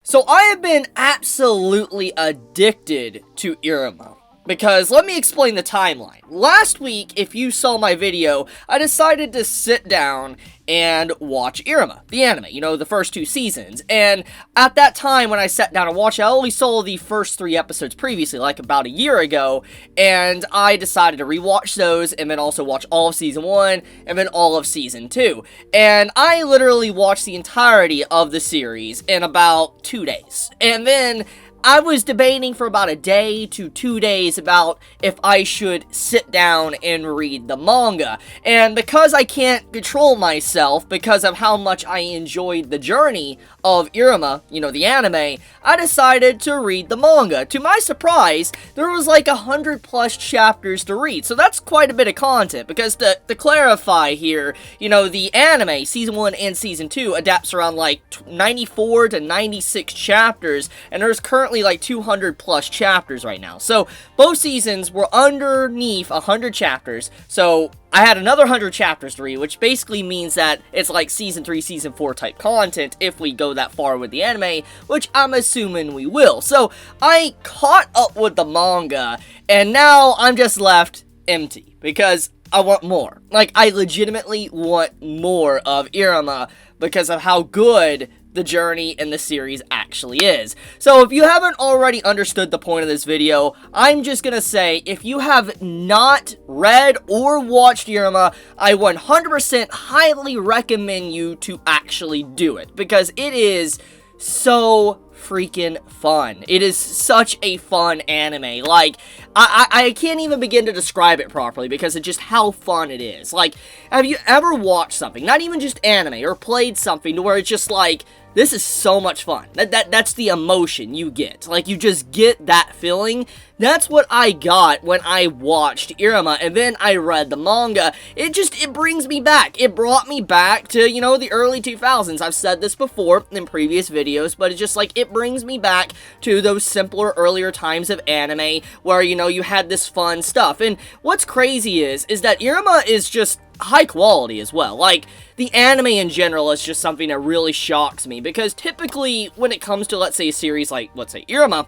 So I have been absolutely addicted to Iruma. Because let me explain the timeline. Last week, if you saw my video, I decided to sit down and watch Iruma, the anime, you know, the first 2 seasons. And at that time, when I sat down and watched it, I only saw the first 3 episodes previously, like about a year ago. And I decided to rewatch those and then also watch all of season 1 and then all of season 2. And I literally watched the entirety of the series in about 2 days. And then I was debating for about a day to 2 days about if I should sit down and read the manga. And because I can't control myself because of how much I enjoyed the journey of Iruma, you know, the anime, I decided to read the manga. To my surprise, there was like 100 plus chapters to read. So that's quite a bit of content, because to clarify here, you know, the anime, season 1 and season 2, adapts around like 94 to 96 chapters, and there's currently like 200 plus chapters right now. So both seasons were underneath 100 chapters. So I had another 100 chapters to read, which basically means that it's like season 3, season 4 type content if we go that far with the anime, which I'm assuming we will. So I caught up with the manga, and now I'm just left empty because I want more. Like, I legitimately want more of Iruma because of how good the journey in the series actually is. So if you haven't already understood the point of this video, I'm just gonna say, if you have not read or watched Iruma, I 100% highly recommend you to actually do it, because it is so freaking fun. It is such a fun anime. Like, I can't even begin to describe it properly because of just how fun it is. Like, have you ever watched something, not even just anime, or played something to where it's just like, this is so much fun. That's the emotion you get. Like, you just get that feeling. That's what I got when I watched Iruma, and then I read the manga. It brings me back. It brought me back to, you know, the early 2000s. I've said this before in previous videos, but it's just like, it brings me back to those simpler, earlier times of anime where, you know, you had this fun stuff. And what's crazy is that Iruma is just high quality as well. Like, the anime in general is just something that really shocks me, because typically when it comes to, let's say, a series like, let's say, Iruma,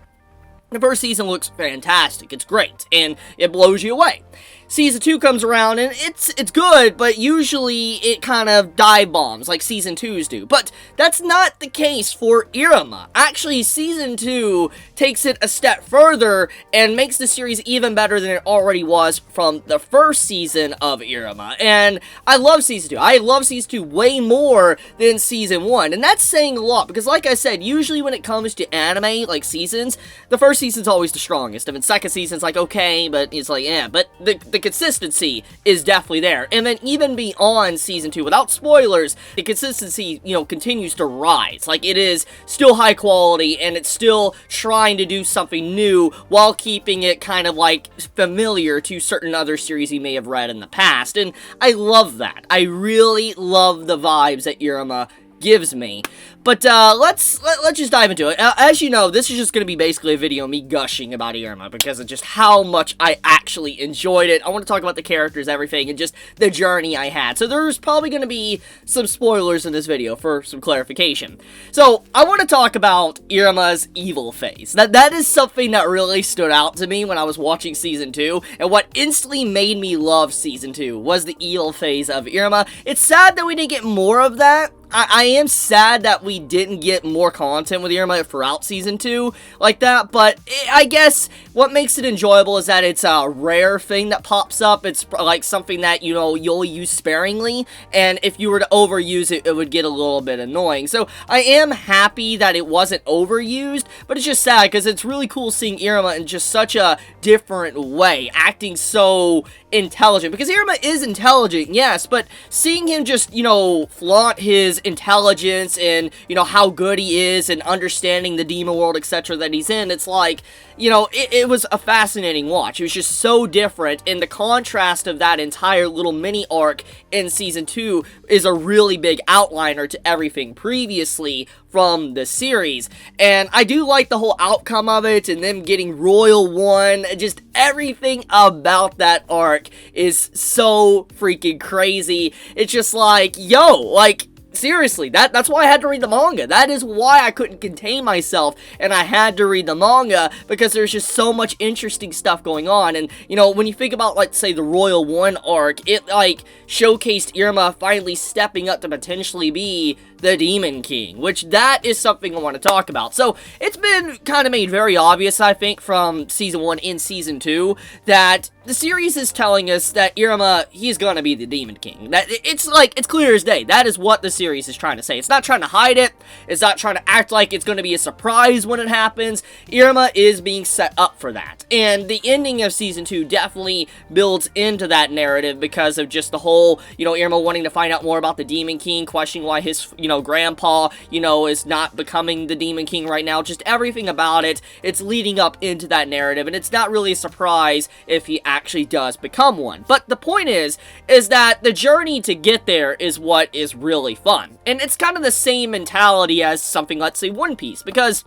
the first season looks fantastic, it's great, and it blows you away. Season 2 comes around, and it's good, but usually it kind of dive bombs like Season 2s do. But that's not the case for Iruma. Actually, Season 2 takes it a step further and makes the series even better than it already was from the first season of Iruma. And I love Season 2. I love Season 2 way more than Season 1. And that's saying a lot, because like I said, usually when it comes to anime, like seasons, the first season's always the strongest. And then second season's like, okay, but it's like, yeah. But the consistency is definitely there. And then even beyond Season 2, without spoilers, the consistency, you know, continues to rise. Like, it is still high quality, and it's still trying to do something new while keeping it kind of like familiar to certain other series you may have read in the past. And I love that. I really love the vibes that Iruma gives me. But let's just dive into it. As you know, this is just going to be basically a video of me gushing about Iruma because of just how much I actually enjoyed it. I want to talk about the characters, everything, and just the journey I had. So there's probably going to be some spoilers in this video for some clarification. So I want to talk about Iruma's evil phase. That is something that really stood out to me when I was watching Season 2, and what instantly made me love Season 2 was the evil phase of Iruma. It's sad that we didn't get more of that. I am sad that we didn't get more content with Iruma throughout Season 2 like that, but I guess what makes it enjoyable is that it's a rare thing that pops up. It's like something that, you know, you'll use sparingly, and if you were to overuse it, it would get a little bit annoying. So I am happy that it wasn't overused, but it's just sad because it's really cool seeing Iruma in just such a different way, acting so intelligent, because Iruma is intelligent, yes, but seeing him just, you know, flaunt his intelligence and, you know, how good he is and understanding the demon world, etc. that he's in, it's like, you know, it was a fascinating watch. It was just so different, and the contrast of that entire little mini arc in Season 2 is a really big outliner to everything previously from the series. And I do like the whole outcome of it, and them getting Royal 1, just everything about that arc is so freaking crazy. It's just like, yo, like, seriously, that's why I had to read the manga. That is why I couldn't contain myself, and I had to read the manga, because there's just so much interesting stuff going on. And, you know, when you think about, let's say, the Royal One arc, it, like, showcased Iruma finally stepping up to potentially be the Demon King, which that is something I want to talk about. So, it's been kind of made very obvious, I think, from Season 1 and Season 2, that the series is telling us that Iruma, he's gonna be the Demon King. That it's like, it's clear as day. That is what the series is trying to say. It's not trying to hide it. It's not trying to act like it's gonna be a surprise when it happens. Iruma is being set up for that. And the ending of Season 2 definitely builds into that narrative because of just the whole, you know, Iruma wanting to find out more about the Demon King, questioning why his, you know, grandpa, you know, is not becoming the Demon King right now. Just everything about it, it's leading up into that narrative, and it's not really a surprise if he actually does become one. But the point is that the journey to get there is what is really fun. And it's kind of the same mentality as something, let's say, One Piece, because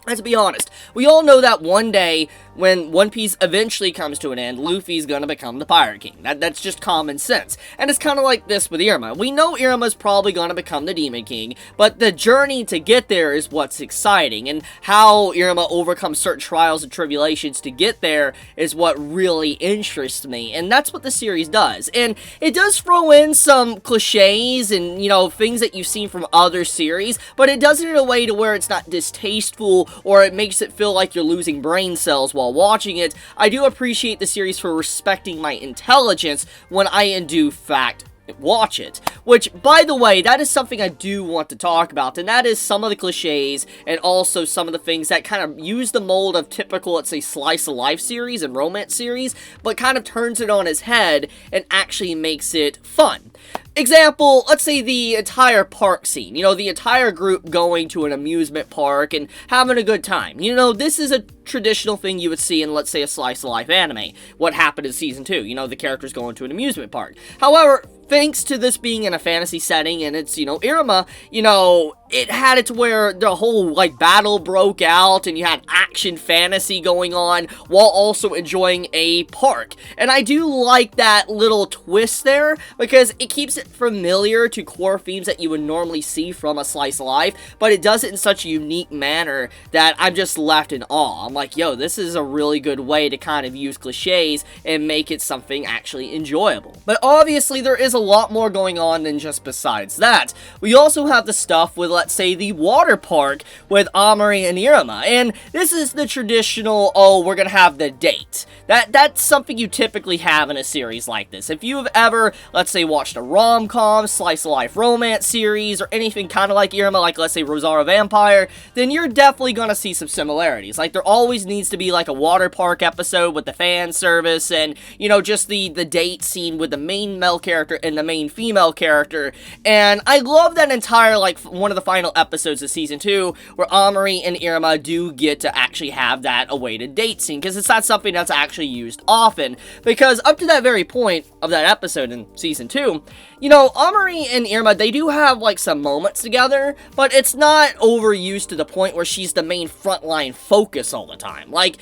let's be honest, we all know that one day, when One Piece eventually comes to an end, Luffy's gonna become the Pirate King. That's just common sense. And it's kind of like this with Iruma. We know Iruma's probably gonna become the Demon King, but the journey to get there is what's exciting, and how Iruma overcomes certain trials and tribulations to get there is what really interests me, and that's what the series does. And it does throw in some cliches and, you know, things that you've seen from other series, but it does it in a way to where it's not distasteful, or it makes it feel like you're losing brain cells while watching it. I do appreciate the series for respecting my intelligence when I, in due fact, watch it. Which, by the way, that is something I do want to talk about, and that is some of the cliches, and also some of the things that kind of use the mold of typical, let's say, slice of life series and romance series, but kind of turns it on its head and actually makes it fun. Example, let's say the entire park scene. You know, the entire group going to an amusement park and having a good time. You know, this is a traditional thing you would see in, let's say, a slice of life anime. What happened in Season 2. You know, the characters going to an amusement park. However, thanks to this being in a fantasy setting and it's, you know, Iruma, you know, it had it to where the whole, like, battle broke out and you had action fantasy going on while also enjoying a park. And I do like that little twist there because it keeps it familiar to core themes that you would normally see from a slice of life, but it does it in such a unique manner that I'm just left in awe. I'm like, yo, this is a really good way to kind of use cliches and make it something actually enjoyable. But obviously there is a lot more going on than just besides that. We also have the stuff with, let's say, the water park with Amari and Iruma, and this is the traditional, oh, we're gonna have the date. That's something you typically have in a series like this. If you've ever, let's say, watched a rom-com, slice-of-life romance series, or anything kind of like Iruma, like, let's say, Rosario Vampire, then you're definitely gonna see some similarities. Like, there always needs to be, like, a water park episode with the fan service, and, you know, just the date scene with the main male character and the main female character. And I love that entire, like, one of the final episodes of Season 2, where Amari and Iruma do get to actually have that awaited date scene, because it's not something that's actually used often, because up to that very point of that episode in Season 2, you know, Amari and Iruma, they do have, like, some moments together, but it's not overused to the point where she's the main frontline focus all the time. Like,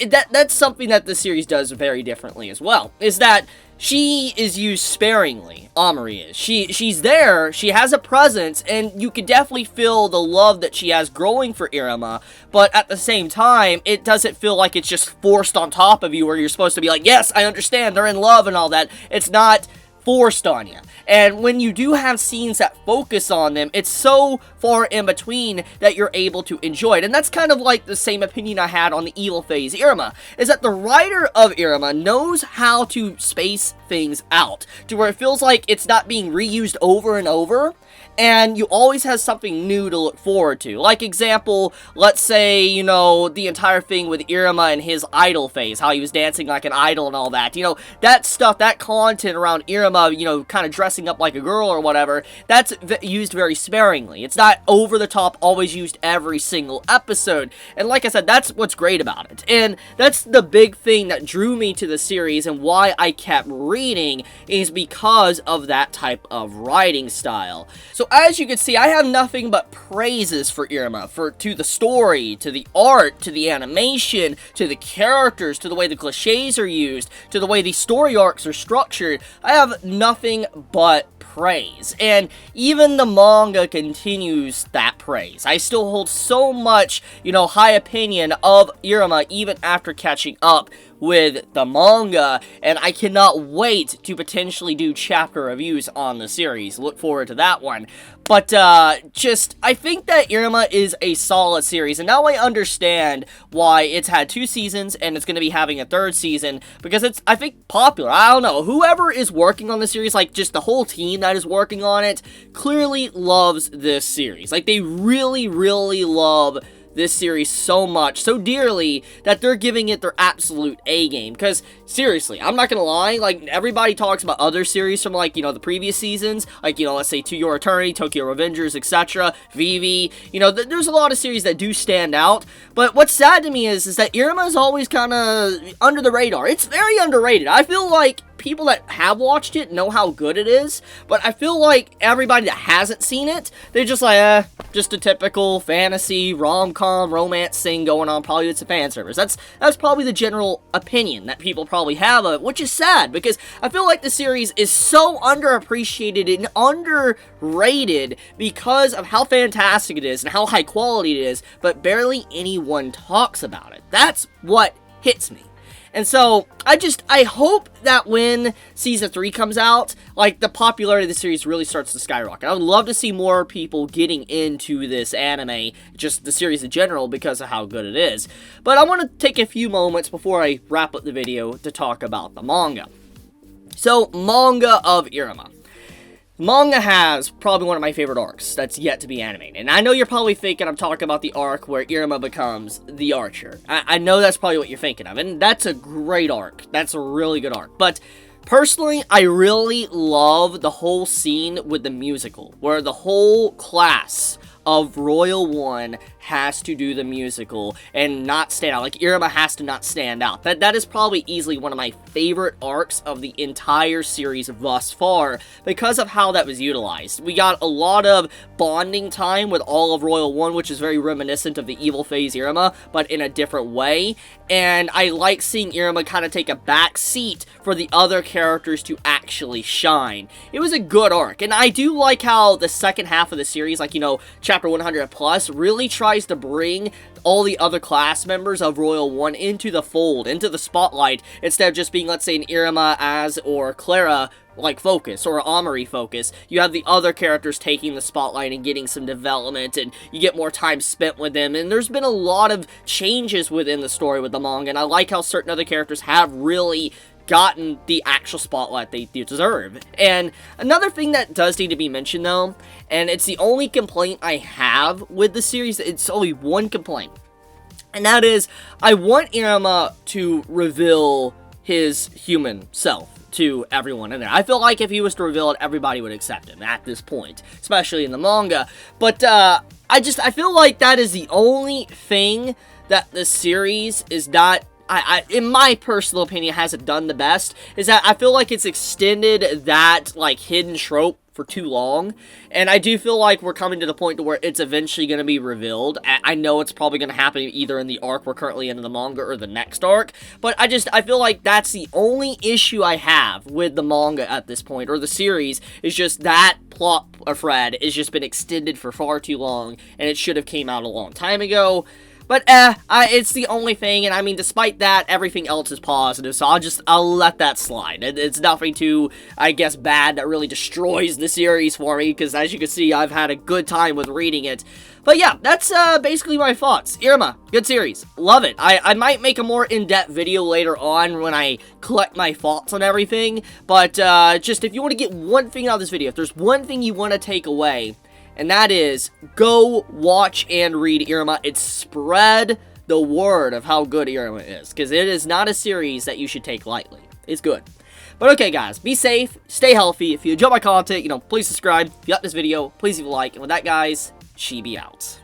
that's something that the series does very differently as well, is that she is used sparingly, Amari is. She's there, she has a presence, and you can definitely feel the love that she has growing for Iruma, but at the same time, it doesn't feel like it's just forced on top of you where you're supposed to be like, yes, I understand, they're in love and all that. It's not forced on you. And when you do have scenes that focus on them, it's so far in between that you're able to enjoy it. And that's kind of like the same opinion I had on the evil phase Iruma, is that the writer of Iruma knows how to space things out to where it feels like it's not being reused over and over, and you always have something new to look forward to. Like, example, let's say, you know, the entire thing with Iruma and his idol phase, how he was dancing like an idol and all that. You know, that stuff, that content around Iruma, you know, kind of dressing up like a girl or whatever, that's used very sparingly. It's not over the top, always used every single episode. And like I said, that's what's great about it. And that's the big thing that drew me to the series and why I kept reading, is because of that type of writing style. So as you can see, I have nothing but praises for Iruma, to the story, to the art, to the animation, to the characters, to the way the cliches are used, to the way the story arcs are structured. I have nothing but praise. And even the manga continues that praise. I still hold so much, high opinion of Iruma even after catching up with the manga, and I cannot wait to potentially do chapter reviews on the series. Look forward to that one. But, I think that Iruma is a solid series, and now I understand why it's had 2 seasons, and it's going to be having a 3rd season, because it's, I think, popular. I don't know, whoever is working on the series, like, just the whole team that is working on it, clearly loves this series. Like, they really, really love this series so much, so dearly, that they're giving it their absolute A-game. Because, seriously, I'm not gonna lie, like, everybody talks about other series from, like, the previous seasons, like, let's say To Your Eternity, Tokyo Revengers, etc., Vivi, there's a lot of series that do stand out, but what's sad to me is that Iruma is always kind of under the radar. It's very underrated. I feel like people that have watched it know how good it is, but I feel like everybody that hasn't seen it, they're just like, just a typical fantasy, rom-com, romance thing going on, probably it's a fan service. That's probably the general opinion that people probably have of it, which is sad, because I feel like the series is so underappreciated and underrated because of how fantastic it is and how high quality it is, but barely anyone talks about it. That's what hits me. And so, I hope that when Season 3 comes out, like, the popularity of the series really starts to skyrocket. I would love to see more people getting into this anime, just the series in general, because of how good it is. But I want to take a few moments before I wrap up the video to talk about the manga. So, manga of Iruma. Manga has probably one of my favorite arcs that's yet to be animated. And I know you're probably thinking I'm talking about the arc where Iruma becomes the Archer. I know that's probably what you're thinking of, and that's a great arc. That's a really good arc. But personally, I really love the whole scene with the musical, where the whole class of Royal One has to do the musical and not stand out. Like, Iruma has to not stand out. That is probably easily one of my favorite arcs of the entire series thus far because of how that was utilized. We got a lot of bonding time with all of Royal One, which is very reminiscent of the evil phase Iruma, but in a different way. And I like seeing Iruma kind of take a back seat for the other characters to actually shine. It was a good arc, and I do like how the second half of the series, like, Chapter 100 plus, really tries to bring all the other class members of Royal One into the fold, into the spotlight, instead of just being, let's say, an Iruma, Az, or Clara, like, focus, or Amari focus. You have the other characters taking the spotlight and getting some development, and you get more time spent with them, and there's been a lot of changes within the story with the manga, and I like how certain other characters have really gotten the actual spotlight they deserve. And another thing that does need to be mentioned, though, and it's the only complaint I have with the series, it's only one complaint, and that is, I want Iruma to reveal his human self to everyone in there. I feel like if he was to reveal it, everybody would accept him at this point, especially in the manga. But I feel like that is the only thing that the series is not, in my personal opinion, hasn't done the best, is that I feel like it's extended that, like, hidden trope for too long, and I do feel like we're coming to the point to where it's eventually going to be revealed. I know it's probably going to happen either in the arc we're currently in the manga or the next arc, but I feel like that's the only issue I have with the manga at this point, or the series, is just that plot thread has just been extended for far too long, and it should have came out a long time ago. But, it's the only thing, and I mean, despite that, everything else is positive, so I'll let that slide. It's nothing too, I guess, bad that really destroys the series for me, because as you can see, I've had a good time with reading it. But yeah, that's, basically my thoughts. Iruma, good series. Love it. I might make a more in-depth video later on when I collect my thoughts on everything, but, just if you want to get one thing out of this video, if there's one thing you want to take away, and that is, go watch and read Iruma. It's spread the word of how good Iruma is, because it is not a series that you should take lightly. It's good. But okay, guys, be safe, stay healthy. If you enjoy my content, please subscribe. If you like this video, please leave a like. And with that, guys, Chibi out.